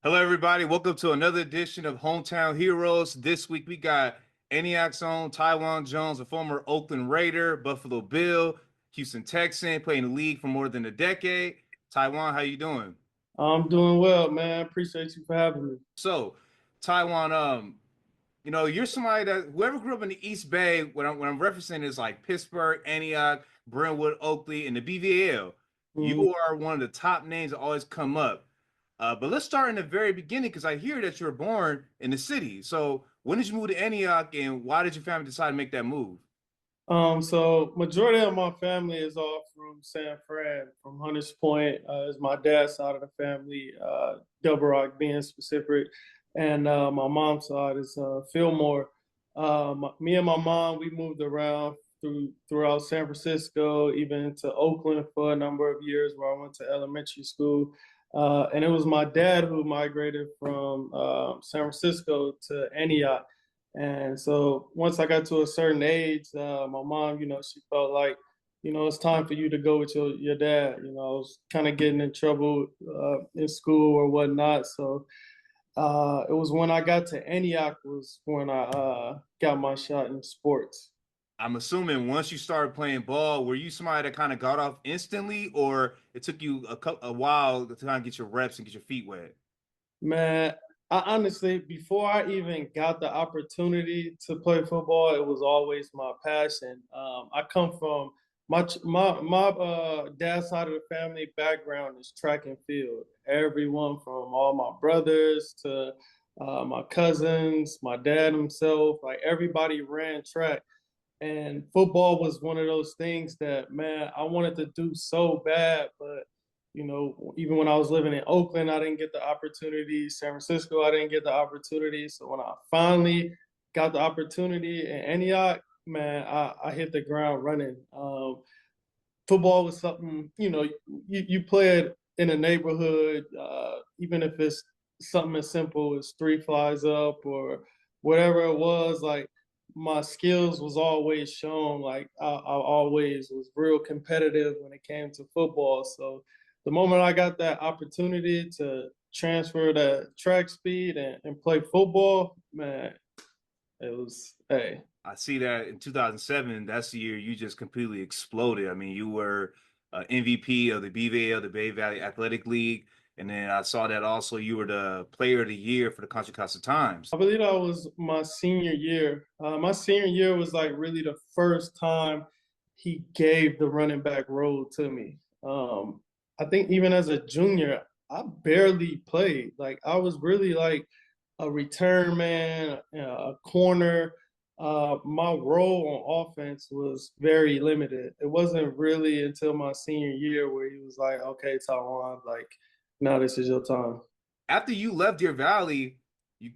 Hello, everybody. Welcome to another edition of Hometown Heroes. This week we got Antioch's own Taiwan Jones, a former Oakland Raider, Buffalo Bill, Houston Texan, playing the league for more than a decade. Taiwan, how you doing? I'm doing well, man. Appreciate you for having me. So, Taiwan, you're somebody that whoever grew up in the East Bay, when I'm referencing is like Pittsburgh, Antioch, Brentwood, Oakley, and the BVL. Mhm. You are one of the top names that always come up. But let's start in the very beginning because I hear that you were born in the city. So when did you move to Antioch and why did your family decide to make that move? So majority of my family is all from San Fran, from Hunters Point. Is my dad's side of the family, Double Rock being specific, and my mom's side is Fillmore. Me and my mom, we moved around throughout San Francisco, even to Oakland for a number of years, where I went to elementary school. And it was my dad who migrated from San Francisco to Antioch. And so once I got to a certain age, my mom, she felt like, it's time for you to go with your dad. I was kind of getting in trouble in school or whatnot. So it was when I got to Antioch was when I got my shot in sports. I'm assuming once you started playing ball, were you somebody that kind of got off instantly, or it took you a while to kind of get your reps and get your feet wet? Man, I honestly, before I even got the opportunity to play football, it was always my passion. I come from my dad's side of the family background is track and field. Everyone from all my brothers to my cousins, my dad himself, like everybody ran track. And football was one of those things that, man, I wanted to do so bad, but even when I was living in Oakland, I didn't get the opportunity. San Francisco, I didn't get the opportunity. So when I finally got the opportunity in Antioch, man, I hit the ground running. Football was something, you play it in a neighborhood, even if it's something as simple as three flies up or whatever it was, like my skills was always shown. Like I always was real competitive when it came to football. So the moment I got that opportunity to transfer that track speed and play football, man, it was, hey. I see that in 2007, that's the year you just completely exploded. I mean, you were MVP of the BVL, the Bay Valley Athletic League, and then I saw that also you were the Player of the Year for the Contra Costa Times. I believe that was my senior year. My senior year was like really the first time he gave the running back role to me. I think even as a junior, I barely played. Like I was really like a return man, a corner. My role on offense was very limited. It wasn't really until my senior year where he was like, "Okay, Taiwan, like now this is your time." After you left Deer Valley, you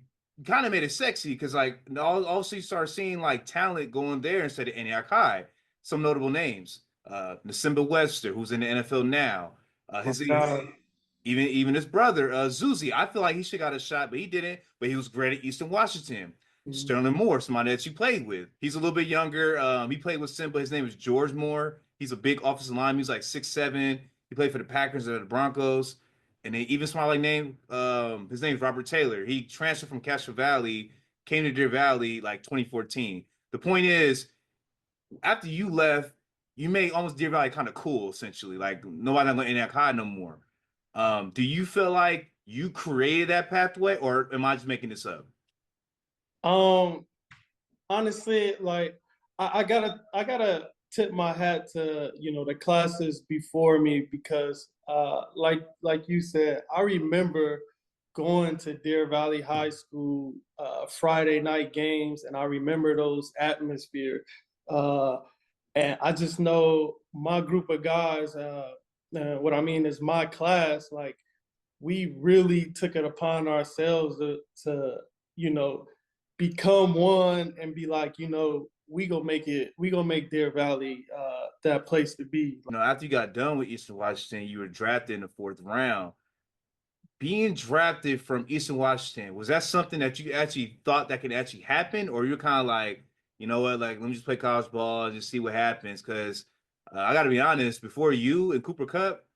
kind of made it sexy because like also you start seeing like talent going there instead of Antioch High. Some notable names: Nasimba Webster, who's in the NFL now. My His God. even his brother Zuzi. I feel like he should got a shot, but he didn't. But he was great at Eastern Washington. Sterling Moore, somebody that you played with. He's a little bit younger. He played with Simba. His name is George Moore. He's a big offensive lineman. He's like 6'7". He played for the Packers and the Broncos. And they even smiley name. His name is Robert Taylor. He transferred from Castro Valley, came to Deer Valley like 2014. The point is, after you left, you made almost Deer Valley kind of cool, essentially. Like nobody not going to Antioch High no more. Do you feel like you created that pathway, or am I just making this up? Um, Honestly, like I gotta tip my hat to the classes before me because like you said, I remember going to Deer Valley High School Friday night games, and I remember those atmosphere. Uh, and I just know my group of guys. What I mean is my class. Like we really took it upon ourselves to you know become one and be like, we gonna make Deer Valley that place to be. After you got done with Eastern Washington, you were drafted in the fourth round. Being drafted from Eastern Washington, was that something that you actually thought that could actually happen, or you're kind of like, you know what, like let me just play college ball and just see what happens? Because I got to be honest, before you and Cooper Cup,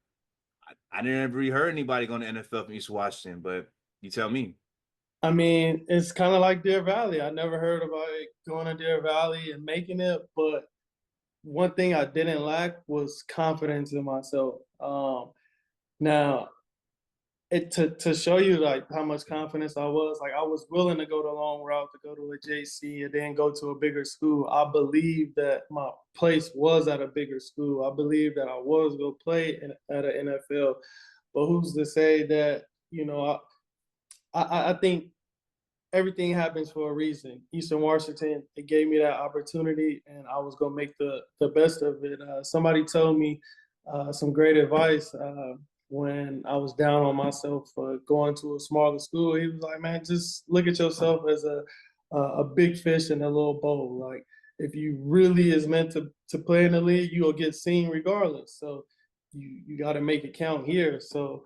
I didn't ever really heard anybody going to NFL from Eastern Washington, but You tell me. I mean, it's kind of like Deer Valley. I never heard about it going to Deer Valley and making it, but one thing I didn't lack was confidence in myself. Now, to show you like how much confidence I was, like I was willing to go the long route to go to a JC and then go to a bigger school. I believe that my place was at a bigger school. I believe that I was going to play at an NFL. But who's to say that, I think everything happens for a reason. Eastern Washington, it gave me that opportunity, and I was gonna make the best of it. Somebody told me some great advice when I was down on myself for going to a smaller school. He was like, "Man, just look at yourself as a big fish in a little bowl. Like if you really is meant to play in the league, you'll get seen regardless. So you got to make it count here." So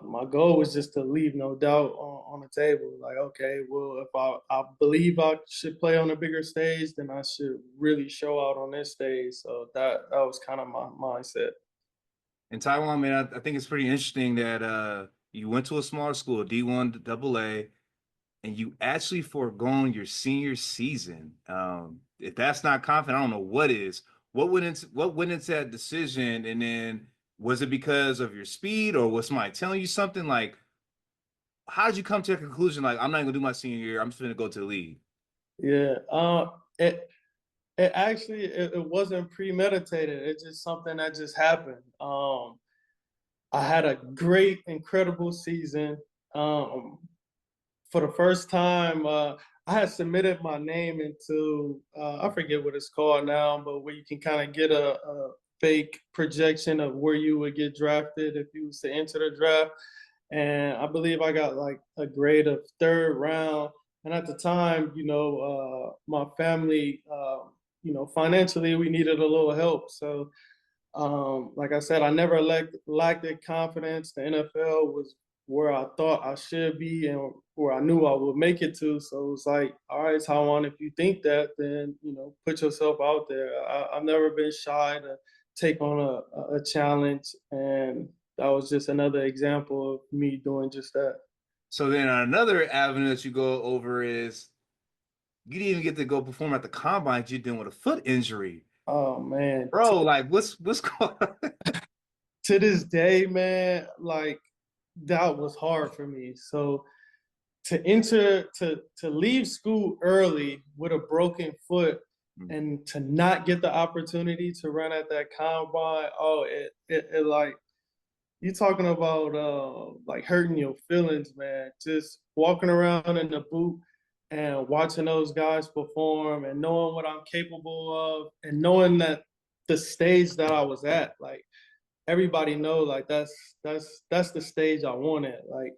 my goal was just to leave no doubt on the table. Like, okay, well, if I believe I should play on a bigger stage, then I should really show out on this stage. So that was kind of my mindset. In Taiwan, man, I think it's pretty interesting that you went to a smaller school, D1 AA, and you actually foregone your senior season. If that's not confident, I don't know what is. What went into that decision? And then was it because of your speed or was somebody telling you something? Like, how did you come to a conclusion like I'm not gonna do my senior year, I'm just gonna go to the league? Yeah. It actually it wasn't premeditated. It's just something that just happened. I had a great, incredible season. Um, for the first time, I had submitted my name into I forget what it's called now, but where you can kind of get a fake projection of where you would get drafted if you was to enter the draft. And I believe I got like a grade of third round. And at the time, my family, financially we needed a little help. So like I said, I never lacked the confidence. The NFL was where I thought I should be and where I knew I would make it to. So it was like, all right, Taiwan, if you think that, then put yourself out there. I've never been shy to take on a challenge, and that was just another example of me doing just that. So then another avenue that you go over is you didn't even get to go perform at the combine. You're dealing with a foot injury, Oh man, bro. Like, what's going on? to this day, man, like that was hard for me. So to leave school early with a broken foot and to not get the opportunity to run at that combine, oh, it like you talking about like hurting your feelings, man. Just walking around in the boot and watching those guys perform and knowing what I'm capable of and knowing that the stage that I was at, like everybody know like that's the stage I wanted. Like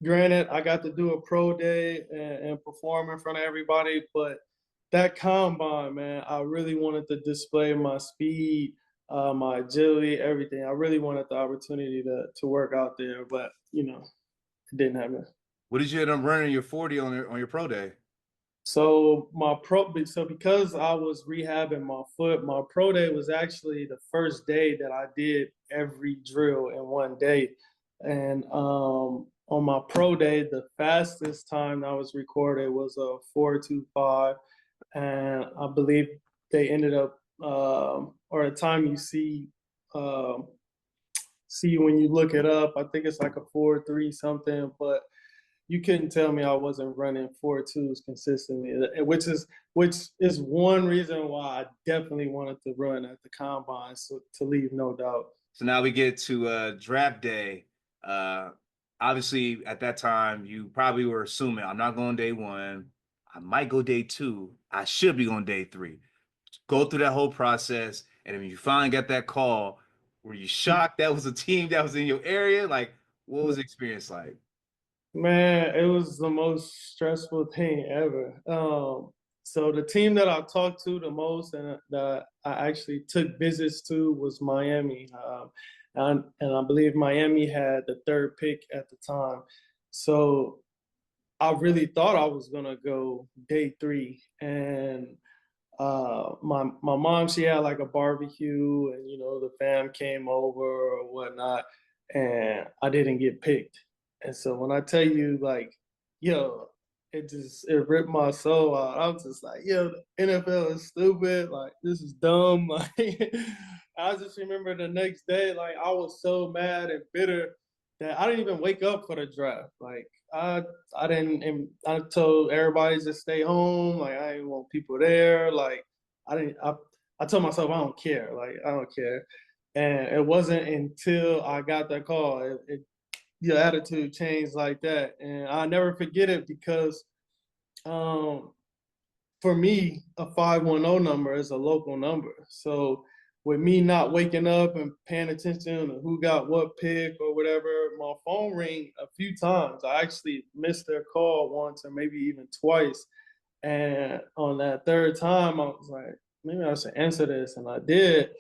granted, I got to do a pro day and perform in front of everybody, but that combine, man, I really wanted to display my speed, my agility, everything. I really wanted the opportunity to work out there, but it didn't happen. What did you end up running your 40 on your pro day? So because I was rehabbing my foot, my pro day was actually the first day that I did every drill in one day. And on my pro day, the fastest time I was recorded was a 4:25, and I believe they ended up or the time you see when you look it up, I think it's like a 4:3 something, but you couldn't tell me I wasn't running 4.2s consistently, which is one reason why I definitely wanted to run at the combine, so to leave no doubt. So now we get to draft day. Uh, Obviously, at that time, you probably were assuming I'm not going day one. I might go day two. I should be going day three. Go through that whole process, and then when you finally got that call, were you shocked that was a team that was in your area? Like, what was the experience like? Man, it was the most stressful thing ever. So the team that I talked to the most and that I actually took visits to was Miami. And I believe Miami had the third pick at the time. So I really thought I was gonna go day three. And my mom, she had like a barbecue and the fam came over or whatnot, and I didn't get picked. And so when I tell you, like, yo, it ripped my soul out. I was just like, yo, the NFL is stupid. Like, this is dumb. Like, I just remember the next day, like, I was so mad and bitter that I didn't even wake up for the draft. Like, I didn't. And I told everybody to stay home. Like, I didn't want people there. Like, I didn't. I told myself I don't care. Like, I don't care. And it wasn't until I got that call, your attitude changed like that. And I'll never forget it because for me, a 510 number is a local number. So with me not waking up and paying attention to who got what pick or whatever, my phone rang a few times. I actually missed their call once or maybe even twice. And on that third time, I was like, maybe I should answer this. And I did.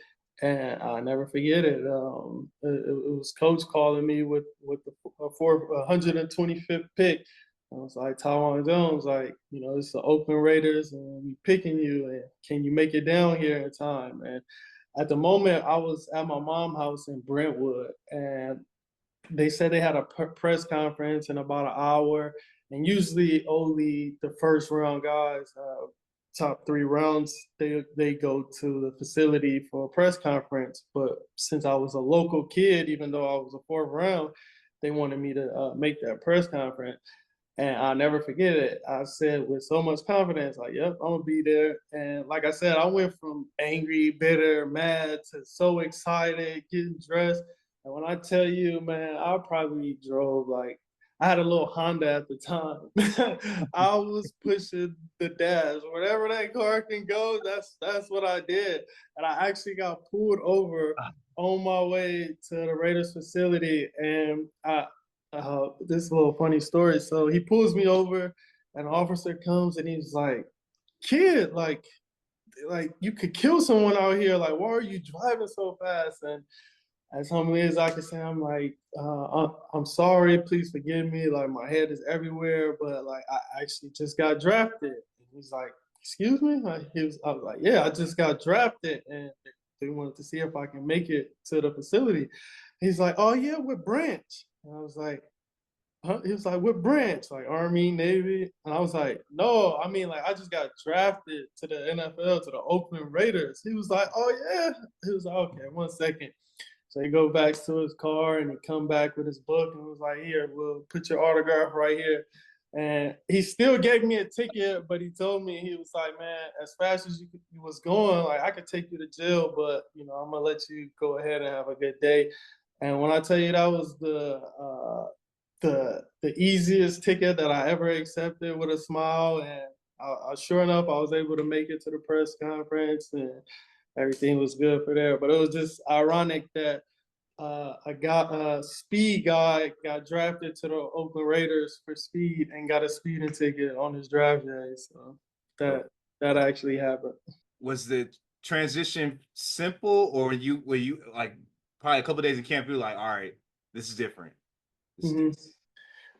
And I'll never forget it. It was coach calling me with the 125th pick. I was like, Taiwan Jones, like, it's the Oakland Raiders and we picking you, and can you make it down here in time? And at the moment, I was at my mom's house in Brentwood, and they said they had a press conference in about an hour, and usually only the first round guys, top 3 rounds, they go to the facility for a press conference. But since I was a local kid, even though I was a 4th round, they wanted me to make that press conference. And I'll never forget it. I said with so much confidence, like, yep, I'm gonna be there. And like I said, I went from angry, bitter, mad to so excited, getting dressed. And when I tell you, man, I probably drove like, I had a little Honda at the time. I was pushing the dash. Wherever that car can go, that's what I did. And I actually got pulled over on my way to the Raiders facility. And this is a little funny story. So he pulls me over, and an officer comes and he's like, kid, like you could kill someone out here. Like, why are you driving so fast? And as humbly as I can say, I'm like, I'm sorry, please forgive me. Like, my head is everywhere, but like, I actually just got drafted. And he's like, excuse me? I was like, yeah, I just got drafted, and they wanted to see if I can make it to the facility. He's like, oh yeah, with Branch. And I was like, huh? He was like, what branch? Like Army, Navy? And I was like, no, I mean, like, I just got drafted to the NFL, to the Oakland Raiders. He was like, oh yeah. He was like, okay, 1 second. So he go back to his car and he come back with his book and was like, here, we'll put your autograph right here. And he still gave me a ticket, but he told me, he was like, man, as fast as you was going, like, I could take you to jail, but, I'm going to let you go ahead and have a good day. And when I tell you that was the easiest ticket that I ever accepted with a smile, and sure enough, I was able to make it to the press conference, and everything was good for there. But it was just ironic that a speed guy got drafted to the Oakland Raiders for speed and got a speeding ticket on his draft day. So that actually happened. Was the transition simple, or were you like probably a couple of days in camp, you were like, all right, this is different?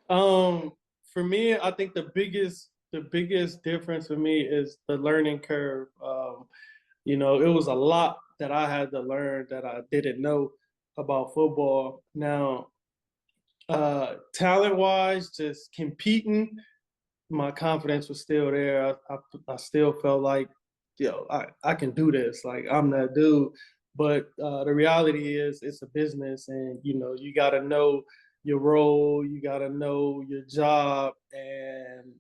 For me, I think the biggest difference for me is the learning curve. It was a lot that I had to learn that I didn't know about football. Now, talent-wise, just competing, my confidence was still there. I still felt like, I can do this. Like, I'm that dude. But the reality is, it's a business, and you got to know your role, you got to know your job, and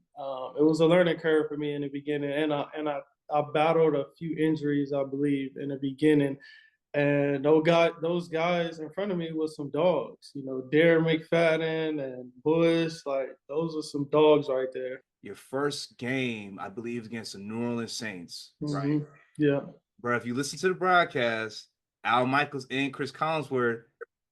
it was a learning curve for me in the beginning. And I battled a few injuries, I believe, in the beginning. And those guys in front of me was some dogs. Darren McFadden and Bush, like, those are some dogs right there. Your first game, I believe, against the New Orleans Saints, right? Mm-hmm. Yeah. Bro, if you listen to the broadcast, Al Michaels and Chris Collinsworth,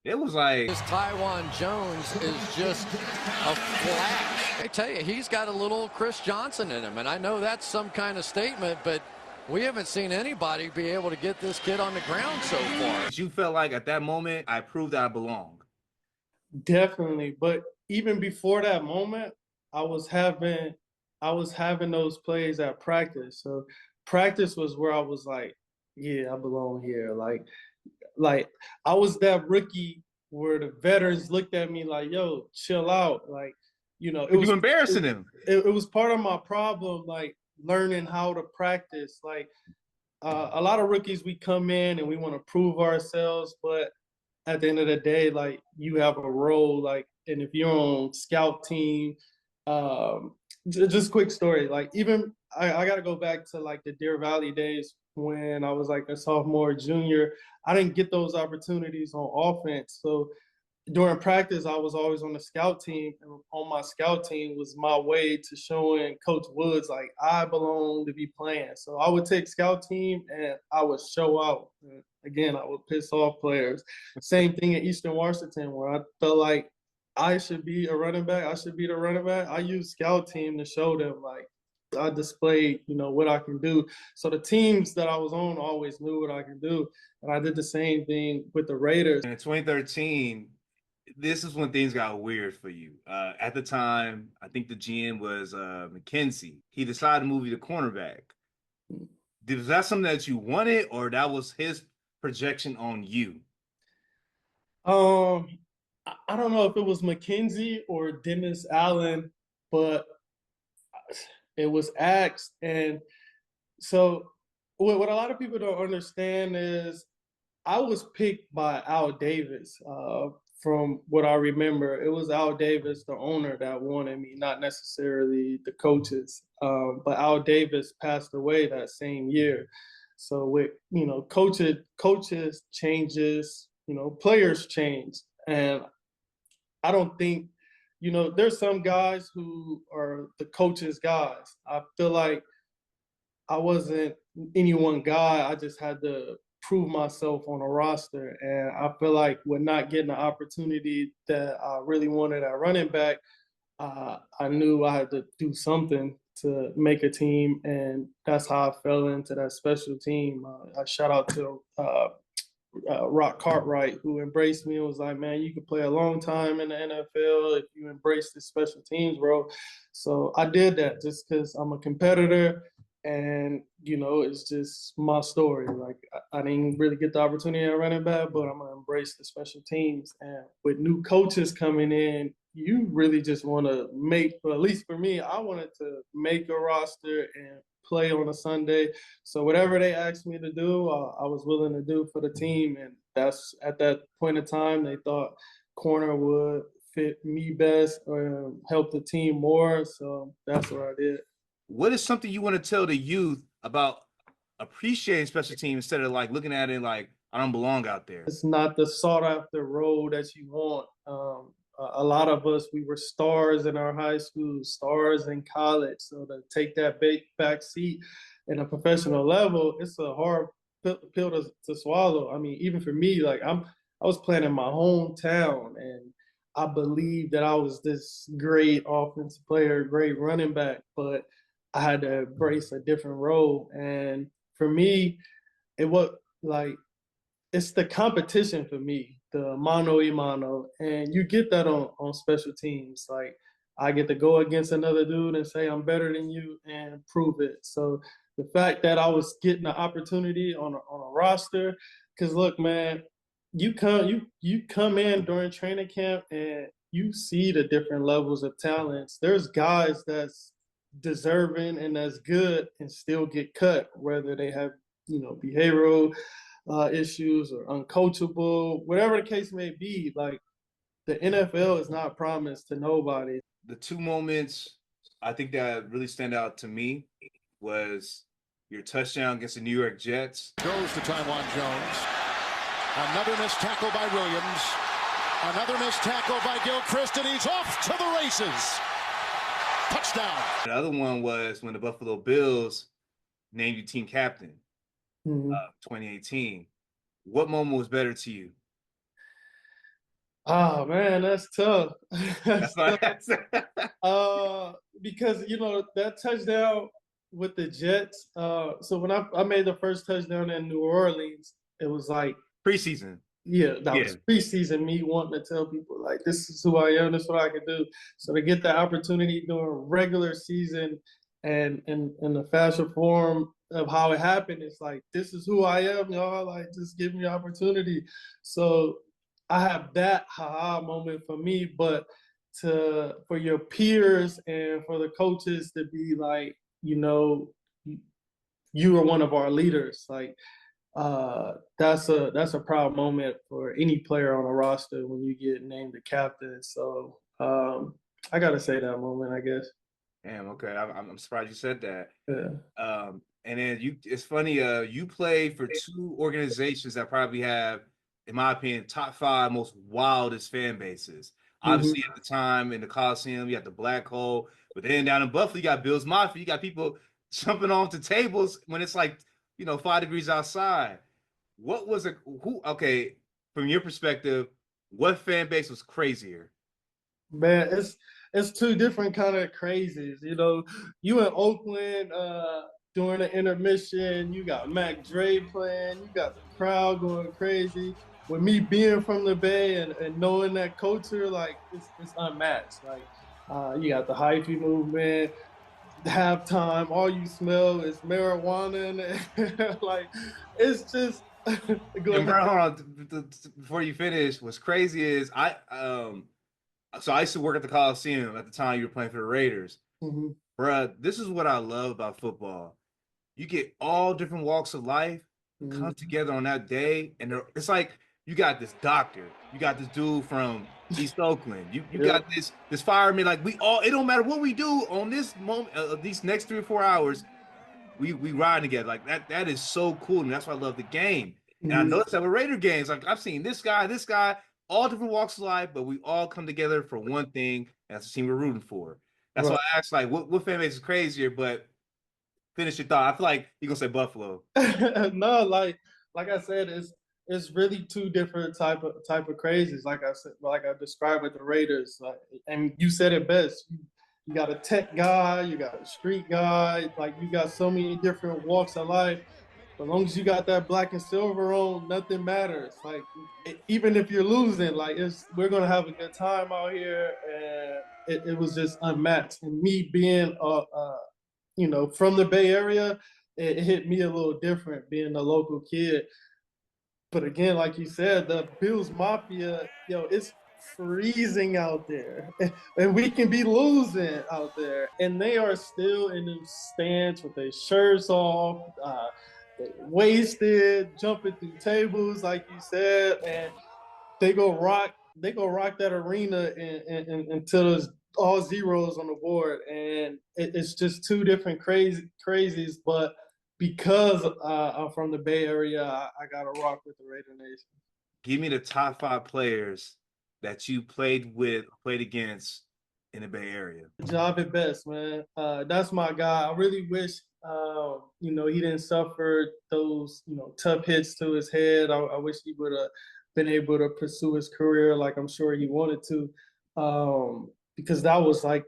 it was like, this Taiwan Jones is just a flash. I tell you, he's got a little Chris Johnson in him, and I know that's some kind of statement, but we haven't seen anybody be able to get this kid on the ground so far. You felt like at that moment, I proved that I belong. Definitely, but even before that moment, I was having those plays at practice. So practice was where I was like, yeah, I belong here. Like I was that rookie where the veterans looked at me like, yo, chill out. Like, you know, You embarrassing him. It was part of my problem, like learning how to practice. Like a lot of rookies, we come in and we want to prove ourselves, but at the end of the day, like you have a role, like, and if you're on scout team, just quick story, like even I got to go back to like the Deer Valley days when I was like a sophomore, junior. I didn't get those opportunities on offense. So during practice, I was always on the scout team, and on my scout team was my way to showing Coach Woods like I belong to be playing. So I would take scout team and I would show out. And again, I would piss off players. Same thing at Eastern Washington, where I felt like I should be a running back. I should be the running back. I used scout team to show them like I displayed, you know, what I can do. So the teams that I was on always knew what I can do, and I did the same thing with the Raiders. In 2013. This is when things got weird for you. At the time, I think the GM was McKenzie. He decided to move you to cornerback. Was that something that you wanted, or that was his projection on you? I don't know if it was McKenzie or Dennis Allen, but it was asked. And so what a lot of people don't understand is I was picked by Al Davis. From what I remember, it was Al Davis, the owner, that wanted me, not necessarily the coaches. But Al Davis passed away that same year. So with, you know, coaches changes, you know, players change. And I don't think, you know, there's some guys who are the coaches' guys. I feel like I wasn't any one guy. I just had to prove myself on a roster. And I feel like with not getting the opportunity that I really wanted at running back, I knew I had to do something to make a team. And that's how I fell into that special team. I shout out to Rock Cartwright, who embraced me and was like, man, you could play a long time in the NFL if you embrace the special teams, bro. So I did that just because I'm a competitor. And, you know, it's just my story. Like, I didn't really get the opportunity at running back, but I'm going to embrace the special teams. And with new coaches coming in, you really just want to make, or at least for me, I wanted to make a roster and play on a Sunday. So whatever they asked me to do, I was willing to do for the team. And that's, at that point in time, they thought corner would fit me best or help the team more. So that's what I did. What is something you want to tell the youth about appreciating special teams instead of like looking at it like I don't belong out there? It's not the sought after role that you want. A lot of us, we were stars in our high school, stars in college. So to take that back seat in a professional level, it's a hard pill to swallow. I mean, even for me, like I was playing in my hometown, and I believed that I was this great offensive player, great running back, but I had to embrace a different role. And for me, it was like, it's the competition for me, the mano a mano. And you get that on special teams. Like, I get to go against another dude and say I'm better than you and prove it. So the fact that I was getting the opportunity on a roster, because look, man, you come in during training camp and you see the different levels of talents. There's guys that's deserving and that's good and still get cut, whether they have, you know, behavioral issues or uncoachable, whatever the case may be. Like, the NFL is not promised to nobody. The two moments I think that really stand out to me was your touchdown against the New York Jets. Goes to Taiwan Jones. Another missed tackle by Williams. Another missed tackle by Gilchrist, and he's off to the races. Touchdown. The other one was when the Buffalo Bills named you team captain, 2018. What moment was better to you? Oh man, that's tough. That's Because, you know, that touchdown with the Jets. So when I made the first touchdown in New Orleans, it was like preseason. Yeah, that was preseason, me wanting to tell people, like, this is who I am, this is what I can do. So to get the opportunity during regular season and in the fashion form of how it happened, it's like, this is who I am, y'all. Like, just give me opportunity. So I have that ha moment for me, but for your peers and for the coaches to be like, you are one of our leaders. Like, that's a proud moment for any player on a roster when you get named the captain. So I gotta say that moment, I guess. Damn, okay. I'm surprised you said that. Yeah. And then it's funny, you play for two organizations that probably have, in my opinion, top 5 most wildest fan bases. Obviously, at the time in the Coliseum, you got the Black Hole, but then down in Buffalo, you got Bills Mafia. You got people jumping off the tables when it's like, 5 degrees outside. What was it? Okay, from your perspective, what fan base was crazier? Man, it's two different kind of crazies. You in Oakland during the intermission, you got Mac Dre playing, you got the crowd going crazy. With me being from the Bay and knowing that culture, like it's unmatched. Like you got the hyphy movement, halftime, all you smell is marijuana, and like it's just go And ahead. bro, hold on, before you finish, what's crazy is so I used to work at the Coliseum at the time you were playing for the Raiders. Mhm. Bruh, this is what I love about football. You get all different walks of life come Mhm. together on that day, and it's like you got this doctor, you got this dude from East Oakland, you Yep. got this fireman. Like we all, it don't matter what we do on this moment, these next 3 or 4 hours, we ride together. Like that is so cool, and that's why I love the game. And I Mhm. noticed that with Raider games, like I've seen this guy, all different walks of life, but we all come together for one thing, and that's the team we're rooting for. That's why Right. I asked, like, what fan base is crazier? But finish your thought. I feel like you're gonna say Buffalo. No, like I said, it's really two different type of crazies. Like I said, like I described with the Raiders, like, and you said it best. You got a tech guy, you got a street guy, like you got so many different walks of life. As long as you got that black and silver on, nothing matters. Like even if you're losing, like we're gonna have a good time out here, and it was just unmatched. And me being from the Bay Area, it hit me a little different being a local kid. But again, like you said, the Bills Mafia, it's freezing out there, and we can be losing out there, and they are still in the stands with their shirts off, wasted, jumping through tables, like you said, and they go rock that arena until there's all zeros on the board, and it's just two different crazies. But because I'm from the Bay Area, I gotta rock with the Raider Nation. Give me the top 5 players that you played against in the Bay Area. Javid Best, man, that's my guy. I really wish he didn't suffer those tough hits to his head. I wish he would have been able to pursue his career like I'm sure he wanted to, because that was like,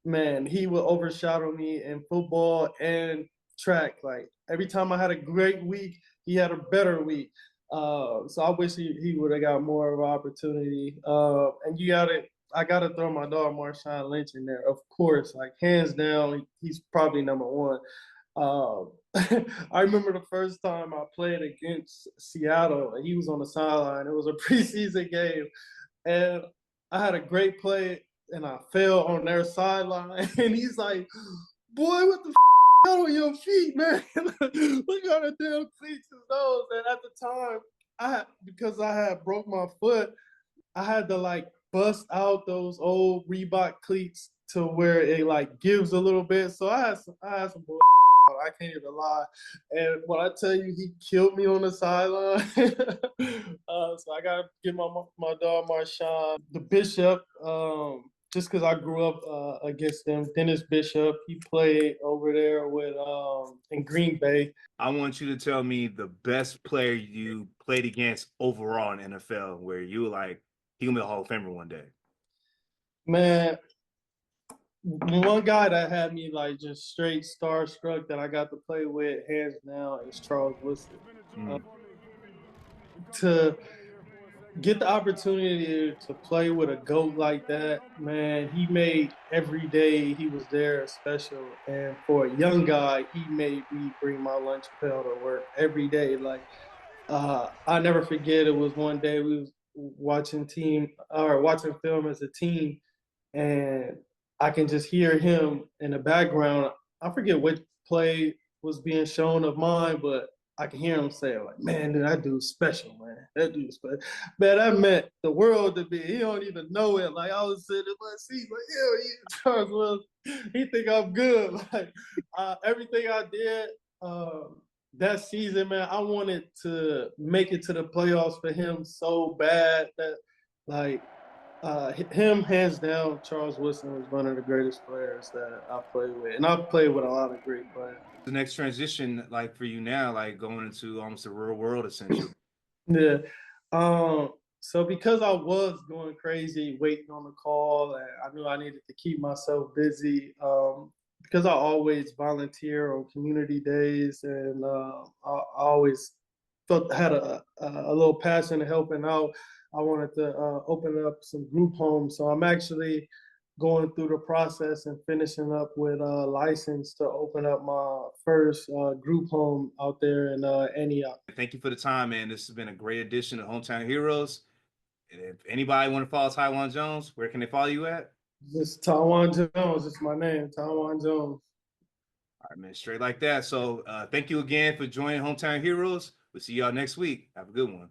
man, he would overshadow me in football and track. Like every time I had a great week, he had a better week. So I wish he would have got more of an opportunity. And I gotta throw my dog Marshawn Lynch in there, of course. Like hands down, he's probably number one. I remember the first time I played against Seattle, and he was on the sideline. It was a preseason game, and I had a great play, and I fell on their sideline, and he's like, "Boy, what the out on your feet, man? Look how the damn cleats is those." And at the time, because I had broke my foot, I had to like bust out those old Reebok cleats to where it like gives a little bit. So I had some bull. I can't even lie. And when I tell you he killed me on the sideline, so I gotta give my dog Marshawn the Bishop. Just because I grew up against them. Dennis Bishop, he played over there with in Green Bay. I want you to tell me the best player you played against overall in NFL, where you were like, he gonna be a Hall of Famer one day. Man, one guy that had me like just straight starstruck that I got to play with hands down is Charles Woodson. To get the opportunity to play with a GOAT like that, man, he made every day he was there special. And for a young guy, he made me bring my lunch pail to work every day. Like I never forget. It was one day watching film as a team, and I can just hear him in the background. I forget which play was being shown of mine, but I can hear him say, like, man, dude, that dude's special, man. That dude's special. Man, that meant the world to me. He don't even know it. Like, I was sitting in my seat, like, yeah, Charles Wilson, he think I'm good. Like, everything I did that season, man, I wanted to make it to the playoffs for him so bad that, like, him, hands down, Charles Wilson was one of the greatest players that I played with. And I've played with a lot of great players. The next transition, like for you now, like going into almost the real world, essentially. Yeah. So because I was going crazy, waiting on the call, and I knew I needed to keep myself busy, because I always volunteer on community days, and I always had a little passion to helping out. I wanted to open up some group homes. So I'm actually going through the process and finishing up with a license to open up my first group home out there in Antioch. Thank you for the time, man. This has been a great addition to Hometown Heroes. And if anybody want to follow Taiwan Jones, where can they follow you at? Just Taiwan Jones. It's my name, Taiwan Jones. All right, man, straight like that. So thank you again for joining Hometown Heroes. We'll see y'all next week. Have a good one.